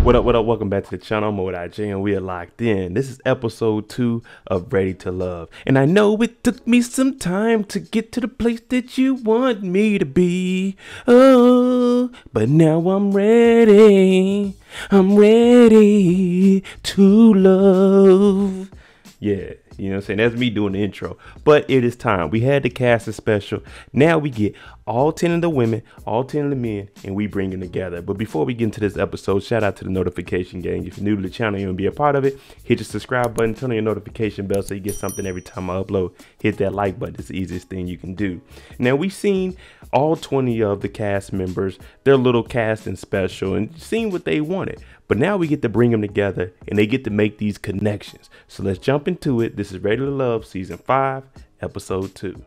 What up? Welcome back to the channel. I'm readytolove and we are locked in. This is episode 2 of Ready to Love. And I know it took me some time to get to the place that you want me to be. Oh, but now I'm ready. I'm ready to love. Yeah, you know what I'm saying? That's me doing the intro. But it is time. We had the casting special. Now we get all 10 of the women, all 10 of the men, and we bring them together. But before we get into this episode, shout out to the notification gang. If you're new to the channel, you want to be a part of it, hit the subscribe button, turn on your notification bell so you get something every time I upload. Hit that like button. It's the easiest thing you can do. Now, we've seen all 20 of the cast members, their little casting special, and seen what they wanted. But now we get to bring them together and they get to make these connections. So let's jump into it. This is Ready to Love, season 5, episode 2.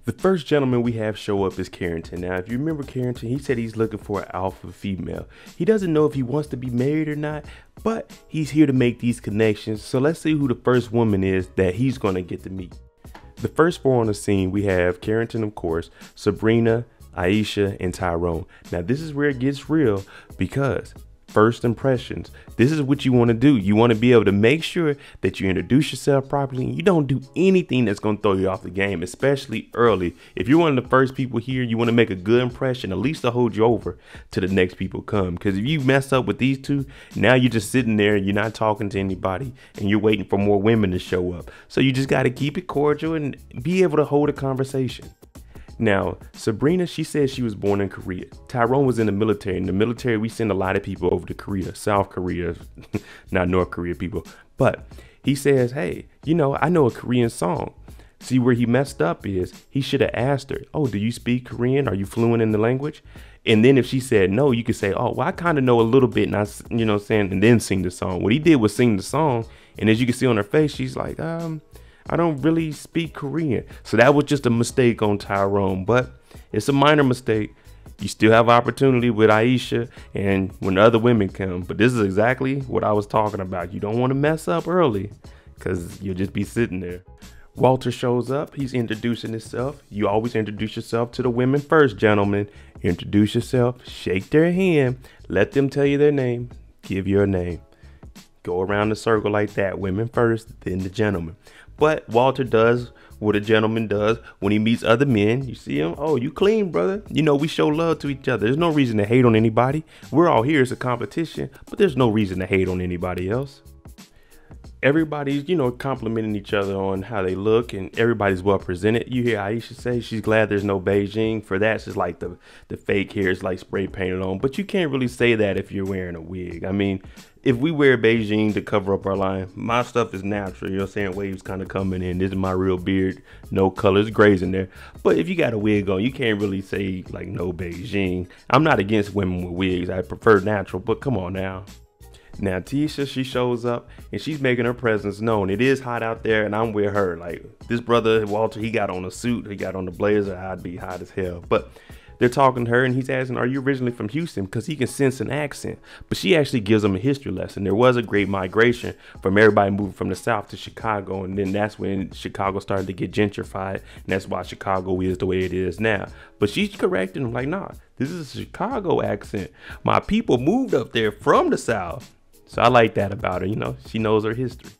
The first gentleman we have show up is Carrington. Now, if you remember Carrington, he said he's looking for an alpha female. He doesn't know if he wants to be married or not, but he's here to make these connections. So let's see who the first woman is that he's going to get to meet. The first four on the scene, we have Carrington, of course, Sabrina, Aisha, and Tyrone. Now, this is where it gets real because first impressions. This is what you want to do. You want to be able to make sure that you introduce yourself properly and you don't do anything that's going to throw you off the game, especially early. If you're one of the first people here, you want to make a good impression, at least to hold you over to the next people come. Because if you mess up with these two, now you're just sitting there and you're not talking to anybody and you're waiting for more women to show up. So you just got to keep it cordial and be able to hold a conversation. Now, Sabrina, she says she was born in Korea. Tyrone was in the military. In the military, we send a lot of people over to Korea, South Korea, not North Korea people. But he says, hey, you know, I know a Korean song. See, where he messed up is he should have asked her, oh, do you speak Korean? Are you fluent in the language? And then if she said no, you could say, oh, well, I kind of know a little bit. And you know what I'm saying? And then sing the song. What he did was sing the song. And as you can see on her face, she's like, I don't really speak Korean. So that was just a mistake on Tyrone, but it's a minor mistake. You still have opportunity with Aisha and when other women come. But this is exactly what I was talking about. You don't want to mess up early because you'll just be sitting there. Walter shows up. He's introducing himself. You always introduce yourself to the women first, gentlemen. Introduce yourself, shake their hand, let them tell you their name, give your name. Go around the circle like that. Women first, then the gentleman. But Walter does what a gentleman does when he meets other men. You see him, oh, you clean, brother. You know, we show love to each other. There's no reason to hate on anybody. We're all here as a competition, but there's no reason to hate on anybody else. Everybody's, you know, complimenting each other on how they look and everybody's well presented. You hear Aisha say she's glad there's no Beijing. For that, it's just like the fake hair is like spray painted on. But you can't really say that if you're wearing a wig. I mean, if we wear Beijing to cover up our line, my stuff is natural. You know what I'm saying? Waves kind of coming in. This is my real beard. No colors, grays in there. But if you got a wig on, you can't really say like no Beijing. I'm not against women with wigs. I prefer natural, but come on now. Now, Tisha, she shows up and she's making her presence known. It is hot out there and I'm with her. Like this brother, Walter, he got on a suit. He got on the blazer. I'd be hot as hell. But they're talking to her and he's asking, are you originally from Houston? Because he can sense an accent. But she actually gives him a history lesson. There was a great migration from everybody moving from the South to Chicago. And then that's when Chicago started to get gentrified. And that's why Chicago is the way it is now. But she's correcting him like, nah, this is a Chicago accent. My people moved up there from the South. So I like that about her, you know, she knows her history.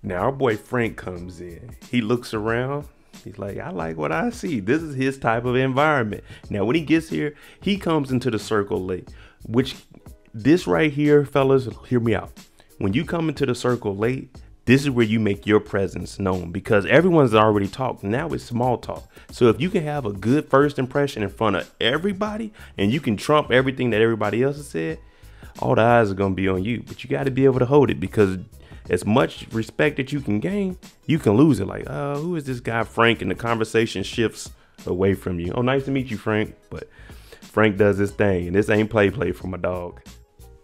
Now our boy Frank comes in. He looks around. He's like, I like what I see. This is his type of environment. Now, when he gets here, he comes into the circle late, which this right here, fellas, hear me out. When you come into the circle late, this is where you make your presence known because everyone's already talked. Now it's small talk. So if you can have a good first impression in front of everybody and you can trump everything that everybody else has said, all the eyes are going to be on you, but you got to be able to hold it because as much respect that you can gain, you can lose it. Like, who is this guy, Frank? And the conversation shifts away from you. Oh, nice to meet you, Frank. But Frank does his thing, and this ain't play for my dog.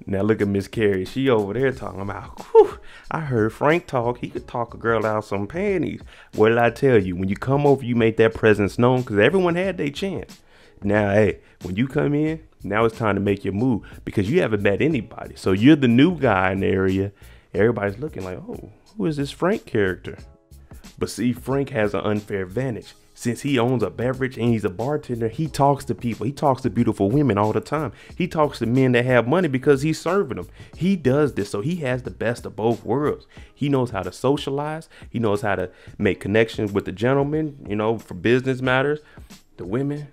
Now look at Miss Carrie. She over there talking about, whew, I heard Frank talk. He could talk a girl out some panties. What did I tell you? When you come over, you make that presence known because everyone had their chance. Now, hey, when you come in, now it's time to make your move because you haven't met anybody. So you're the new guy in the area. Everybody's looking like, oh, who is this Frank character? But see, Frank has an unfair advantage. since he owns a beverage and he's a bartender, he talks to people. He talks to beautiful women all the time. He talks to men that have money because he's serving them. He does this, so he has the best of both worlds. He knows how to socialize. He knows how to make connections with the gentlemen, you know, for business matters. The women,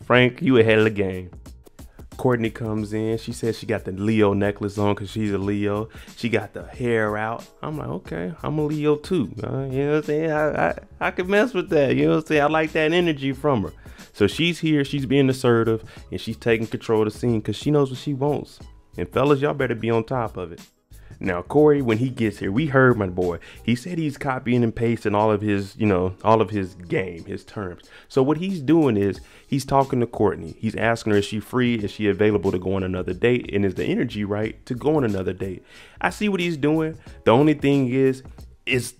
Frank, you ahead of the game. Courtney comes in. She says she got the Leo necklace on because she's a Leo. She got the hair out. I'm like, okay, I'm a Leo too. You know what I'm saying? I can mess with that. You know what I'm saying? I like that energy from her. So she's here. She's being assertive and she's taking control of the scene because she knows what she wants. And fellas, y'all better be on top of it. Now, Corey, when he gets here, we heard my boy. He said he's copying and pasting all of his, you know, all of his game, his terms. So what he's doing is he's talking to Courtney. He's asking her, is she free? Is she available to go on another date? And is the energy right to go on another date? I see what he's doing. The only thing is, it's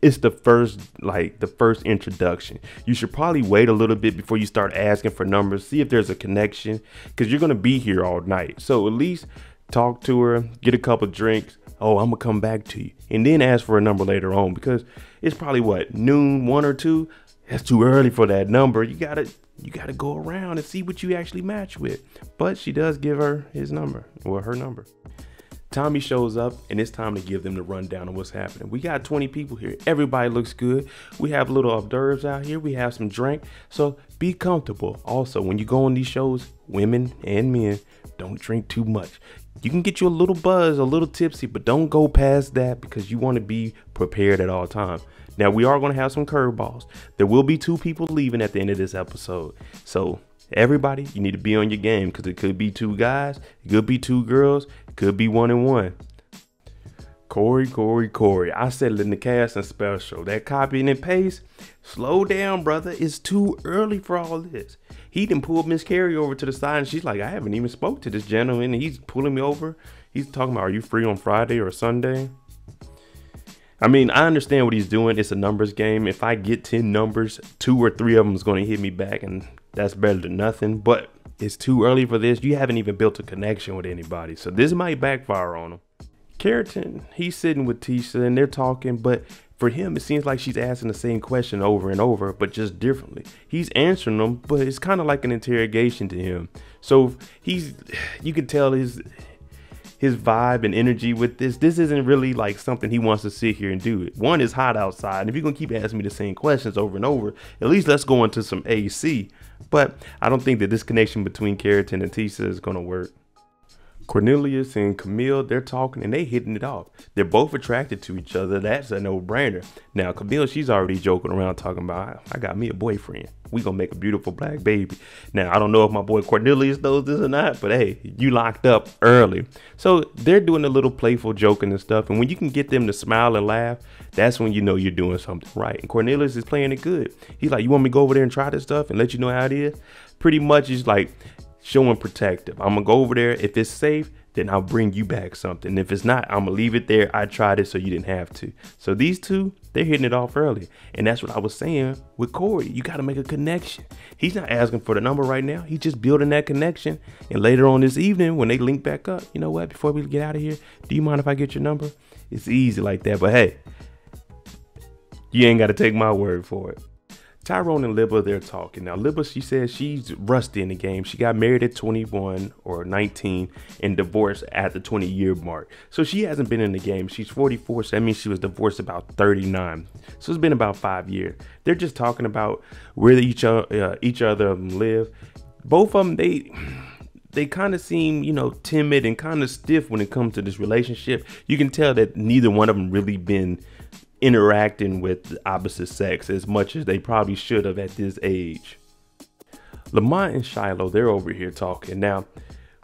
the first introduction. You should probably wait a little bit before you start asking for numbers. See if there's a connection because you're going to be here all night. So at least talk to her, get a couple drinks. Oh, I'm gonna come back to you, and then ask for a number later on because it's probably what, noon, 1 or 2. That's too early for that number. You gotta go around and see what you actually match with. But she does give her his number or her number. Tommy shows up and it's time to give them the rundown of what's happening. We got 20 people here. Everybody looks good. We have little hors d'oeuvres out here. We have some drink. So be comfortable. Also, when you go on these shows, women and men, don't drink too much. You can get you a little buzz, a little tipsy, but don't go past that because you want to be prepared at all times. Now, we are going to have some curveballs. There will be 2 people leaving at the end of this episode. So everybody, you need to be on your game because it could be 2 guys, it could be 2 girls, it could be 1 and 1. Corey. I said it in the casting special. That copying and paste, slow down, brother. It's too early for all this. He done pulled Miss Carrie over to the side and she's like, I haven't even spoke to this gentleman. And he's pulling me over. He's talking about, are you free on Friday or Sunday? I mean, I understand what he's doing. It's a numbers game. If I get 10 numbers, 2 or 3 of them is going to hit me back. And that's better than nothing. But it's too early for this. You haven't even built a connection with anybody. So this might backfire on him. Keratin, he's sitting with Tisha and they're talking, but for him, it seems like she's asking the same question over and over, but just differently. He's answering them, but it's kind of like an interrogation to him. So you can tell his vibe and energy with this. This isn't really like something he wants to sit here and do it. One, is hot outside. And if you're going to keep asking me the same questions over and over, at least let's go into some AC. But I don't think that this connection between Keratin and Tisha is going to work. Cornelius and Camille, they're talking and they hitting it off. They're both attracted to each other. That's a no-brainer. Now, Camille, she's already joking around talking about, I got me a boyfriend. We gonna make a beautiful black baby. Now, I don't know if my boy Cornelius knows this or not, but hey, you locked up early. So they're doing a little playful joking and stuff. And when you can get them to smile and laugh, that's when you know you're doing something right. And Cornelius is playing it good. He's like, you want me to go over there and try this stuff and let you know how it is? Pretty much he's like, showing protective. I'm gonna go over there. If it's safe, then I'll bring you back something. If it's not, I'm gonna leave it there. I tried it so you didn't have to. So these two, they're hitting it off early. And that's what I was saying with Corey. You got to make a connection. He's not asking for the number right now. He's just building that connection. And later on this evening, when they link back up, you know what? Before we get out of here, do you mind if I get your number? It's easy like that. But hey, you ain't got to take my word for it. Tyrone and Libba, they're talking. Now, Libba, she says she's rusty in the game. She got married at 21 or 19 and divorced at the 20-year mark. So she hasn't been in the game. She's 44, so that means she was divorced about 39. So it's been about 5 years. They're just talking about where each other live. Both of them, they kind of seem, timid and kind of stiff when it comes to this relationship. You can tell that neither one of them really been interacting with the opposite sex as much as they probably should have at this age. Lamont and Shiloh, they're over here talking. Now,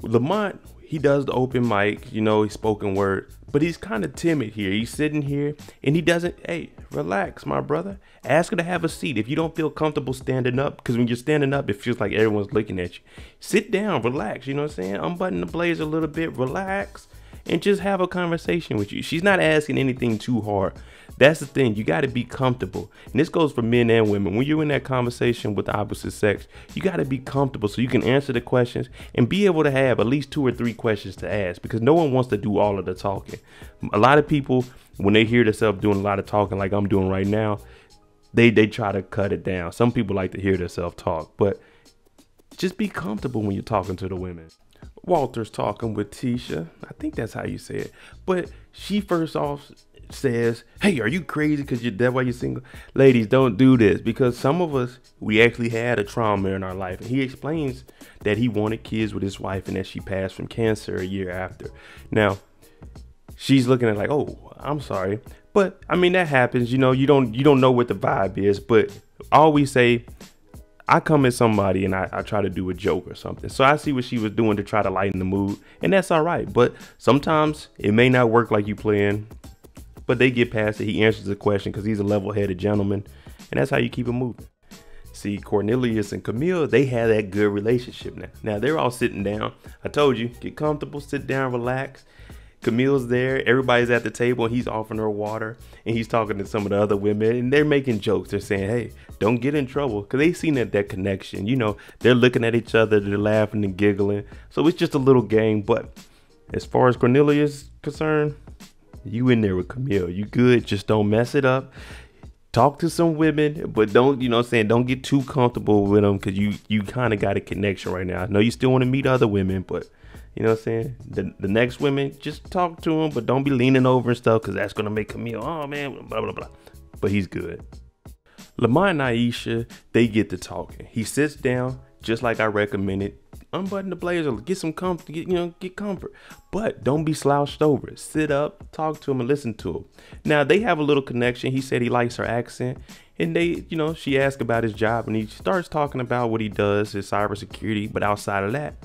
Lamont, he does the open mic, he's spoken word, but he's kind of timid here. He's sitting here and he doesn't, hey, relax, my brother. Ask her to have a seat. If you don't feel comfortable standing up, because when you're standing up, it feels like everyone's looking at you. Sit down, relax, you know what I'm saying? Unbutton the blazer a little bit, relax, and just have a conversation with you. She's not asking anything too hard. That's the thing. You got to be comfortable. And this goes for men and women. When you're in that conversation with the opposite sex, you got to be comfortable so you can answer the questions and be able to have at least 2 or 3 questions to ask, because no one wants to do all of the talking. A lot of people, when they hear themselves doing a lot of talking like I'm doing right now, they try to cut it down. Some people like to hear themselves talk, but just be comfortable when you're talking to the women. Walter's talking with Tisha. I think that's how you say it. But she first off says, hey, are you crazy because that's why you're single? Ladies, don't do this, because some of us, we actually had a trauma in our life. And he explains that he wanted kids with his wife and that she passed from cancer a year after. Now, she's looking at like, oh, I'm sorry. But I mean, that happens. You know, you don't know what the vibe is. But I always say, I come at somebody and I try to do a joke or something. So I see what she was doing to try to lighten the mood. And that's all right. But sometimes it may not work like you plan. But they get past it. He answers the question because he's a level-headed gentleman. And that's how you keep it moving. See, Cornelius and Camille, they have that good relationship now. Now, they're all sitting down. I told you, get comfortable, sit down, relax. Camille's there. Everybody's at the table. And he's offering her water. And he's talking to some of the other women. And they're making jokes. They're saying, hey, don't get in trouble. Because they seen that connection. You know, they're looking at each other. They're laughing and giggling. So it's just a little game. But as far as Cornelius is concerned, you in there with Camille. You good. Just don't mess it up. Talk to some women, but don't, don't get too comfortable with them, because you kind of got a connection right now. I know you still want to meet other women, but the next women, just talk to them, but don't be leaning over and stuff, because that's going to make Camille, oh man, blah, blah, blah. But he's good. Lamar and Aisha, they get to talking. He sits down, just like I recommended. Unbutton the blazer, get some comfort, get comfort, but don't be slouched over. Sit up, talk to him, and listen to him. Now they have a little connection. He said he likes her accent, and she asked about his job, and he starts talking about what he does, his cybersecurity. But outside of that,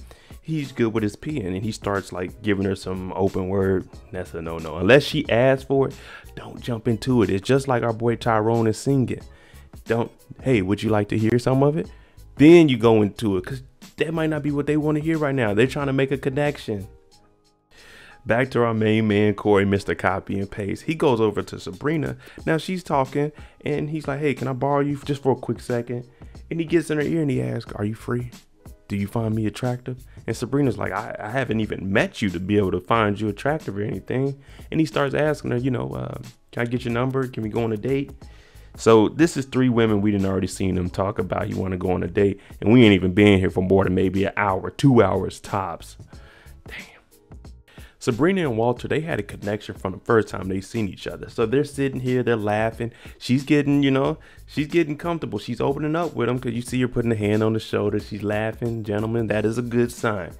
he's good with his pen, and he starts like giving her some open word. That's a no-no. Unless she asks for it, don't jump into it. It's just like our boy Tyrone is singing. Hey, would you like to hear some of it? Then you go into it, because that might not be what they want to hear right now. They're trying to make a connection. Back to our main man, Corey, Mr. Copy and Paste. He goes over to Sabrina. Now she's talking, and he's like, hey, can I borrow you just for a quick second? And he gets in her ear and he asks, are you free? Do you find me attractive? And Sabrina's like, I haven't even met you to be able to find you attractive or anything. And he starts asking her, can I get your number? Can we go on a date? So this is 3 women we didn't already seen them talk about. You want to go on a date, and we ain't even been here for more than maybe an hour, 2 hours tops. Damn. Sabrina and Walter, they had a connection from the first time they seen each other. So they're sitting here, they're laughing. She's getting, she's getting comfortable. She's opening up with him, because you see her putting a hand on the shoulder. She's laughing. Gentlemen, that is a good sign.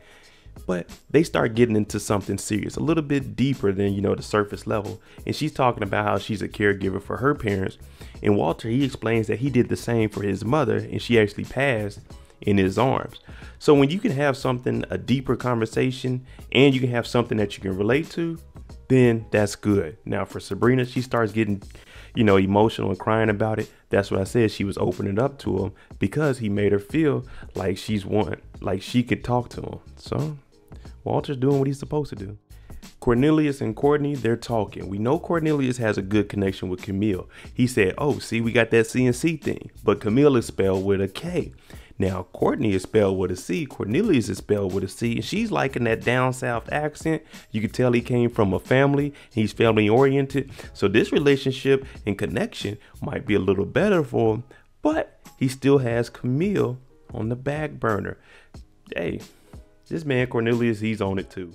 But they start getting into something serious, a little bit deeper than, the surface level. And she's talking about how she's a caregiver for her parents. And Walter, he explains that he did the same for his mother, and she actually passed in his arms. So when you can have something, a deeper conversation, and you can have something that you can relate to, then that's good. Now for Sabrina, she starts getting, emotional and crying about it. That's what I said. She was opening up to him because he made her feel like like she could talk to him. So Walter's doing what he's supposed to do. Cornelius and Courtney, they're talking. We know Cornelius has a good connection with Camille. He said, oh, see, we got that CNC thing, but Camille is spelled with a K. Now, Courtney is spelled with a C. Cornelius is spelled with a C. And she's liking that down south accent. You can tell he came from a family. He's family oriented. So this relationship and connection might be a little better for him, but he still has Camille on the back burner. Hey, this man Cornelius, he's on it too.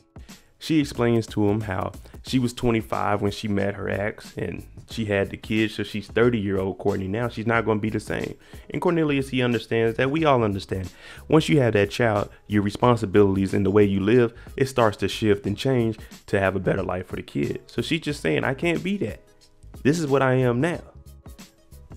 She explains to him how she was 25 when she met her ex, and she had the kids, so she's 30-year-old Courtney now. She's not going to be the same. And Cornelius, he understands that. We all understand. Once you have that child, your responsibilities and the way you live, it starts to shift and change to have a better life for the kid. So she's just saying, I can't be that. This is what I am now.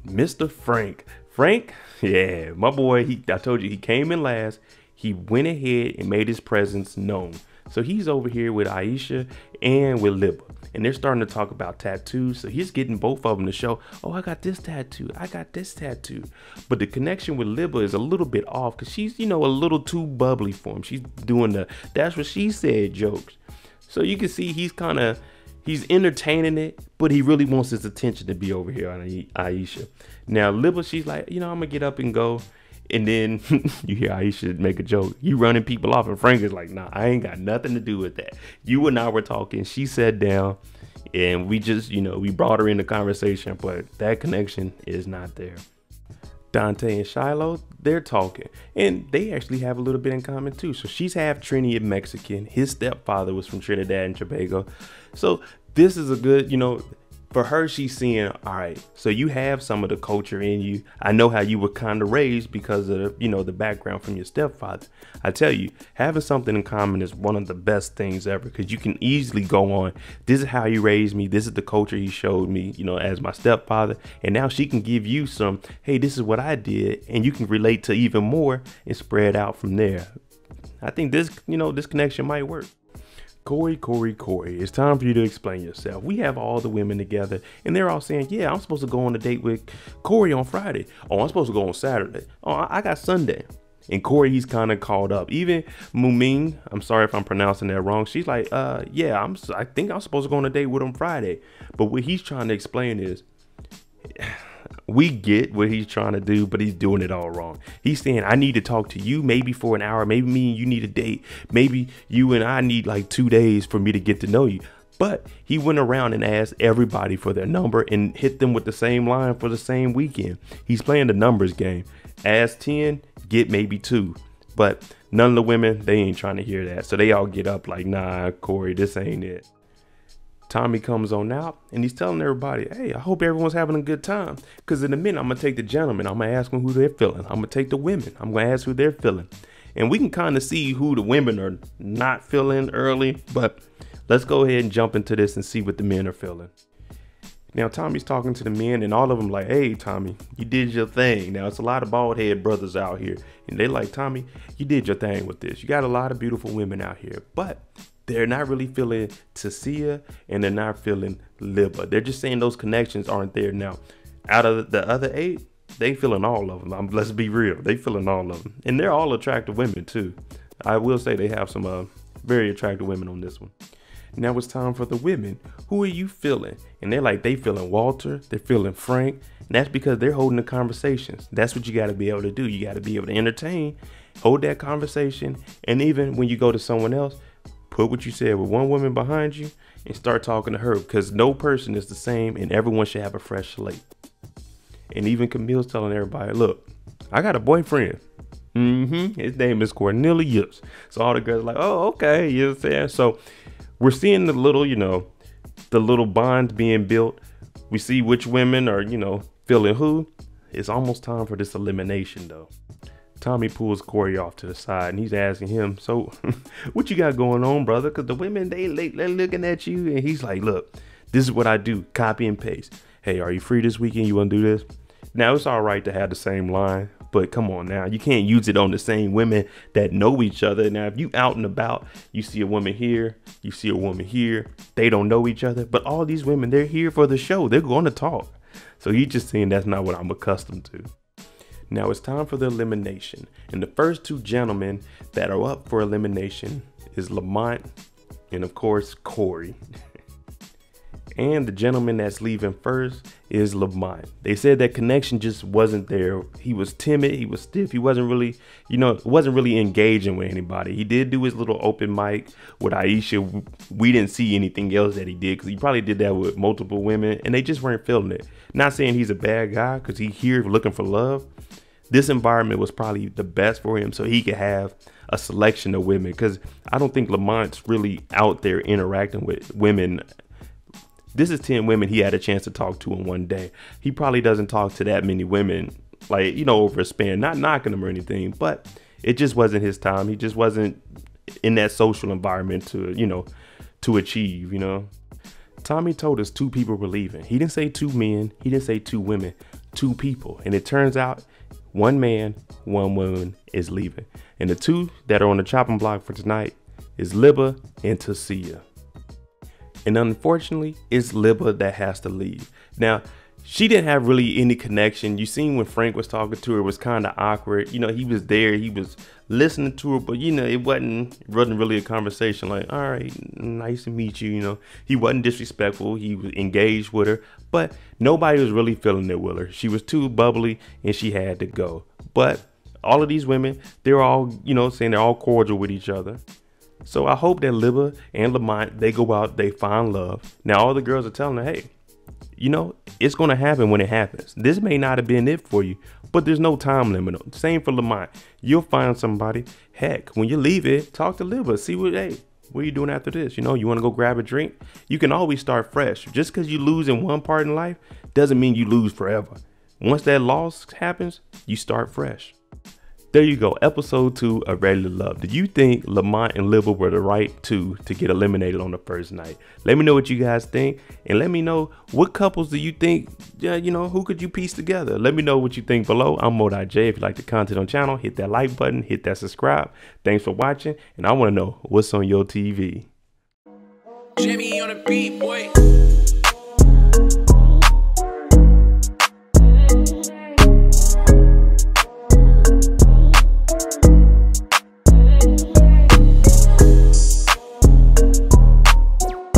Mr. Frank. Frank, yeah, my boy, I told you, he came in last. He went ahead and made his presence known. So he's over here with Aisha and with Libba, and they're starting to talk about tattoos. So he's getting both of them to show, oh, I got this tattoo. I got this tattoo. But the connection with Libba is a little bit off, because she's, a little too bubbly for him. She's doing that's what she said jokes. So you can see he's entertaining it, but he really wants his attention to be over here on Aisha. Now, Libba, she's like, I'm going to get up and go. And then you hear Aisha make a joke. You running people off. And Frank is like, nah, I ain't got nothing to do with that. You and I were talking. She sat down And we just, we brought her in the conversation, but that connection is not there. Dante and Shiloh, they're talking, and they actually have a little bit in common too. So she's half Trini and Mexican. His stepfather was from Trinidad and Tobago. So this is a good, for her, she's seeing, all right, so you have some of the culture in you. I know how you were kind of raised because of, the background from your stepfather. I tell you, having something in common is one of the best things ever, because you can easily go on. This is how he raised me. This is the culture he showed me, as my stepfather. And now she can give you some, hey, this is what I did. And you can relate to even more and spread out from there. I think this, this connection might work. Corey, it's time for you to explain yourself. We have all the women together and they're all saying, yeah, I'm supposed to go on a date with Corey on Friday. Oh, I'm supposed to go on Saturday. Oh, I got Sunday. And Corey, he's kind of caught up. Even Muming, I'm sorry if I'm pronouncing that wrong. She's like, yeah, I think I'm supposed to go on a date with him Friday. But what he's trying to explain is, we get what he's trying to do, but he's doing it all wrong. He's saying, I need to talk to you maybe for an hour. Maybe me and you need a date. Maybe you and I need like 2 days for me to get to know you. But he went around and asked everybody for their number and hit them with the same line for the same weekend. He's playing the numbers game. Ask 10, get maybe 2. But none of the women, they ain't trying to hear that. So they all get up like, nah, Corey, this ain't it. Tommy comes on out and he's telling everybody, hey, I hope everyone's having a good time. Because in a minute, I'm going to take the gentlemen. I'm going to ask them who they're feeling. I'm going to take the women. I'm going to ask who they're feeling. And we can kind of see who the women are not feeling early. But let's go ahead and jump into this and see what the men are feeling. Now, Tommy's talking to the men and all of them like, hey, Tommy, you did your thing. Now, it's a lot of bald head brothers out here. And they're like, Tommy, you did your thing with this. You got a lot of beautiful women out here. But they're not really feeling Tasia and they're not feeling Libba. They're just saying those connections aren't there. Now, out of the other 8, they feeling all of them. Let's be real. They feeling all of them. And they're all attractive women too. I will say they have some very attractive women on this one. Now it's time for the women. Who are you feeling? And they're like, they feeling Walter. They're feeling Frank. And that's because they're holding the conversations. That's what you got to be able to do. You got to be able to entertain, hold that conversation. And even when you go to someone else, put what you said with one woman behind you and start talking to her, because no person is the same and everyone should have a fresh slate. And even Camille's telling everybody, look, I got a boyfriend. His name is Cornelius. So all the girls are like, oh, okay. You know what I'm saying? So we're seeing the little, the little bonds being built. We see which women are, feeling who. It's almost time for this elimination though. Tommy pulls Corey off to the side and he's asking him, so what you got going on, brother? Because the women, they're looking at you. And he's like, look, this is what I do. Copy and paste. Hey, are you free this weekend? You want to do this? Now, it's all right to have the same line, but come on now. You can't use it on the same women that know each other. Now, if you out and about, you see a woman here, you see a woman here. They don't know each other. But all these women, they're here for the show. They're going to talk. So he's just saying that's not what I'm accustomed to. Now it's time for the elimination. And the first 2 gentlemen that are up for elimination is Lamont and of course Corey. And the gentleman that's leaving first is Lamont. They said that connection just wasn't there. He was timid, he was stiff, he wasn't really, wasn't really engaging with anybody. He did do his little open mic with Aisha. We didn't see anything else that he did, because he probably did that with multiple women and they just weren't feeling it. Not saying he's a bad guy, because he's here looking for love. This environment was probably the best for him so he could have a selection of women, because I don't think Lamont's really out there interacting with women. This is 10 women he had a chance to talk to in one day. He probably doesn't talk to that many women, like, over a span, not knocking them or anything, but it just wasn't his time. He just wasn't in that social environment to achieve. Tommy told us 2 people were leaving. He didn't say 2 men. He didn't say 2 women, 2 people. And it turns out 1 man, 1 woman is leaving. And the 2 that are on the chopping block for tonight is Libba and Tasia. And unfortunately, it's Libba that has to leave. Now, she didn't have really any connection. You seen when Frank was talking to her, it was kind of awkward. He was there, he was listening to her, but it wasn't really a conversation like, all right, nice to meet you. He wasn't disrespectful. He was engaged with her, but nobody was really feeling it with her. She was too bubbly and she had to go. But all of these women, they're all, saying they're all cordial with each other. So I hope that Libba and Lamont, they go out, they find love. Now all the girls are telling her, hey, you know, it's going to happen when it happens. This may not have been it for you, but there's no time limit. Same for Lamont. You'll find somebody. Heck, when you leave it, talk to Libba. See what are you doing after this? You know, you want to go grab a drink? You can always start fresh. Just because you lose in one part in life doesn't mean you lose forever. Once that loss happens, you start fresh. There you go, episode 2 of Ready to Love. Did you think Lamont and Libba were the right two to get eliminated on the first night? Let me know what you guys think, and let me know what couples do you think, who could you piece together? Let me know what you think below. I'm Mo.J. If you like the content on the channel, hit that like button, hit that subscribe. Thanks for watching, and I want to know what's on your TV. Jimmy on a beat, boy.